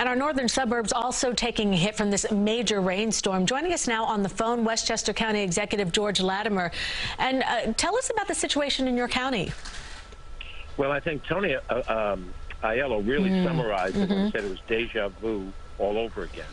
And our northern suburbs also taking a hit from this major rainstorm. Joining us now on the phone, Westchester County Executive George Latimer. And tell us about the situation in your county. Well, I think Tony Aiello really summarized it and said it was deja vu all over again.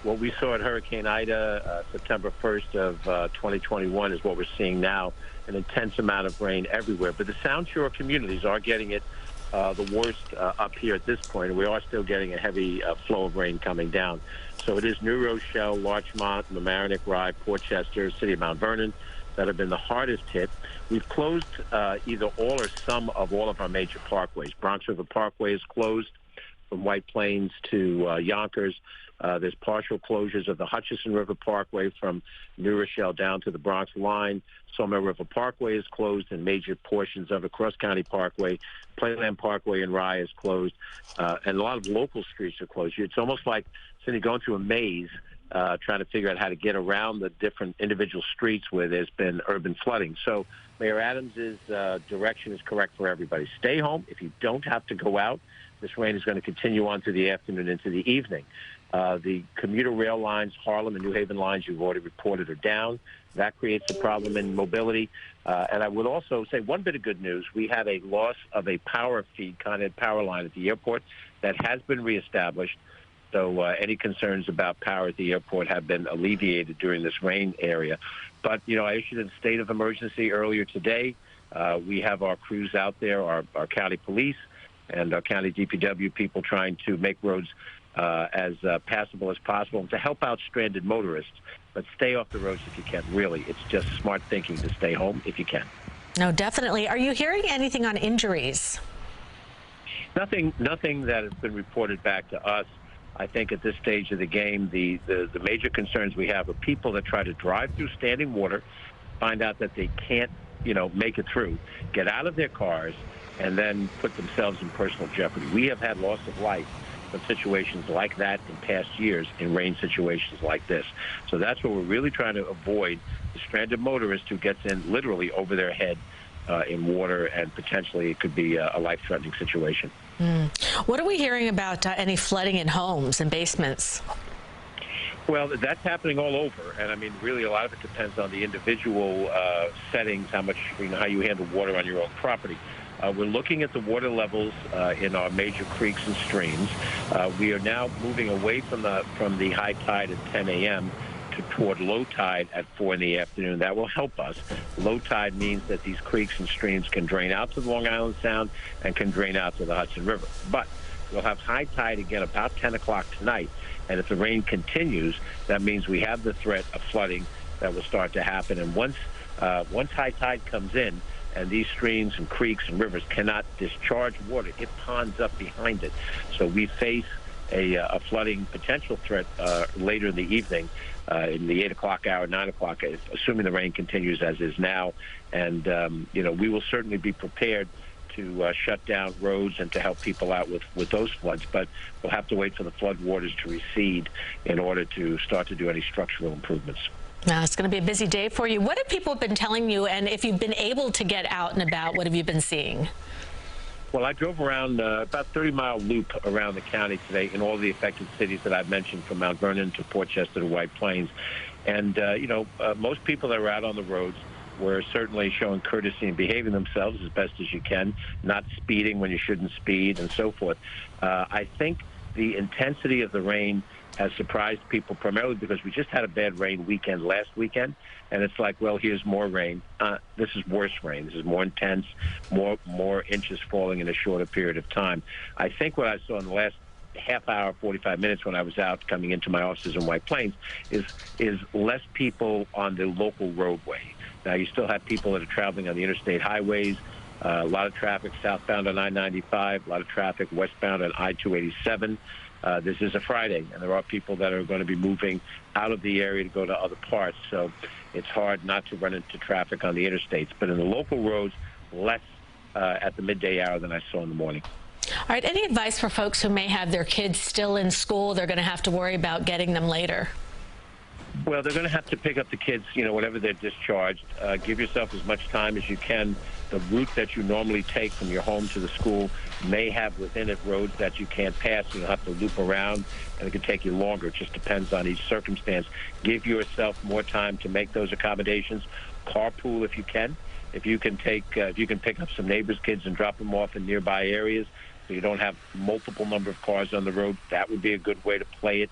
What we saw at Hurricane Ida September 1st of 2021 is what we're seeing now, an intense amount of rain everywhere. But the Sound Shore communities are getting it the worst up here at this point, and we are still getting a heavy flow of rain coming down. So it is New Rochelle, Larchmont, Mamaroneck, Rye, Portchester, City of Mount Vernon that have been the hardest hit. We've closed either all or some of all of our major parkways. Bronx River Parkway is closed from White Plains to Yonkers. There's partial closures of the Hutchinson River Parkway from New Rochelle down to the Bronx line. Sawmill River Parkway is closed, and major portions of the Cross County Parkway, Playland Parkway in Rye is closed, and a lot of local streets are closed. It's almost like Cindy going through a maze, trying to figure out how to get around the different individual streets where there's been urban flooding. So Mayor Adams' direction is correct for everybody. Stay home. If you don't have to go out, this rain is going to continue on through the afternoon into the evening. The commuter rail lines, Harlem and New Haven lines, you've already reported are down. That creates a problem in mobility. And I would also say one bit of good news. We had a loss of a power feed, Con Ed power line at the airport that has been reestablished. So any concerns about power at the airport have been alleviated during this rain area. But, you know, I issued a state of emergency earlier today. We have our crews out there, our county police and our county DPW people trying to make roads as passable as possible and to help out stranded motorists. But stay off the roads if you can, really. It's just smart thinking to stay home if you can. No, definitely. Are you hearing anything on injuries? Nothing that has been reported back to us. I think at this stage of the game, the major concerns we have are people that try to drive through standing water, find out that they can't, make it through, get out of their cars, and then put themselves in personal jeopardy. We have had loss of life from situations like that in past years in rain situations like this. So that's what we're really trying to avoid, the stranded motorist who gets in literally over their head in water, and potentially it could be a life-threatening situation. What are we hearing about any flooding in homes and basements? Well, that's happening all over, and I mean, really, a lot of it depends on the individual settings, how you handle water on your own property. We're looking at the water levels in our major creeks and streams. We are now moving away from the high tide at 10 a.m. toward low tide at 4 in the afternoon. That will help us. Low tide means that these creeks and streams can drain out to the Long Island Sound and can drain out to the Hudson River. But we'll have high tide again about 10 o'clock tonight. And if the rain continues, that means we have the threat of flooding that will start to happen. And once high tide comes in, and these streams and creeks and rivers cannot discharge water, it ponds up behind it. So we face a flooding potential threat later in the evening, in the 8 o'clock hour, 9 o'clock, assuming the rain continues as is now. And, we will certainly be prepared to shut down roads and to help people out with those floods. But we'll have to wait for the flood waters to recede in order to start to do any structural improvements. Now, it's going to be a busy day for you. What have people been telling you? And if you've been able to get out and about, what have you been seeing? Well, I drove around about 30-mile loop around the county today in all the affected cities that I've mentioned, from Mount Vernon to Portchester to White Plains. And, most people that are out on the roads were certainly showing courtesy and behaving themselves as best as you can, not speeding when you shouldn't speed and so forth. I think the intensity of the rain has surprised people, primarily because we just had a bad rain weekend last weekend, and it's like, well, here's more rain. This is worse rain. This is more intense, more inches falling in a shorter period of time. I think what I saw in the last half hour, 45 minutes when I was out coming into my offices in White Plains is less people on the local roadway. Now, you still have people that are traveling on the interstate highways, a lot of traffic southbound on I-95, a lot of traffic westbound on I-287. This is a Friday, and there are people that are going to be moving out of the area to go to other parts. So it's hard not to run into traffic on the interstates. But in the local roads, less at the midday hour than I saw in the morning. All right. Any advice for folks who may have their kids still in school? They're going to have to worry about getting them later. Well, they're going to have to pick up the kids, whenever they're discharged. Give yourself as much time as you can. The route that you normally take from your home to the school may have within it roads that you can't pass. You'll have to loop around, and it could take you longer. It just depends on each circumstance. Give yourself more time to make those accommodations. Carpool if you can. If you can pick up some neighbors' kids and drop them off in nearby areas so you don't have multiple number of cars on the road, that would be a good way to play it.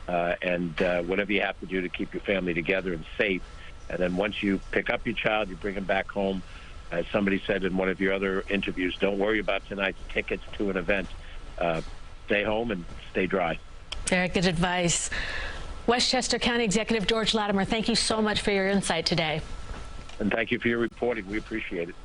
And whatever you have to do to keep your family together and safe. And then once you pick up your child, you bring him back home. As somebody said in one of your other interviews, don't worry about tonight's tickets to an event. Stay home and stay dry. Very good advice. Westchester County Executive George Latimer, thank you so much for your insight today. And thank you for your reporting. We appreciate it.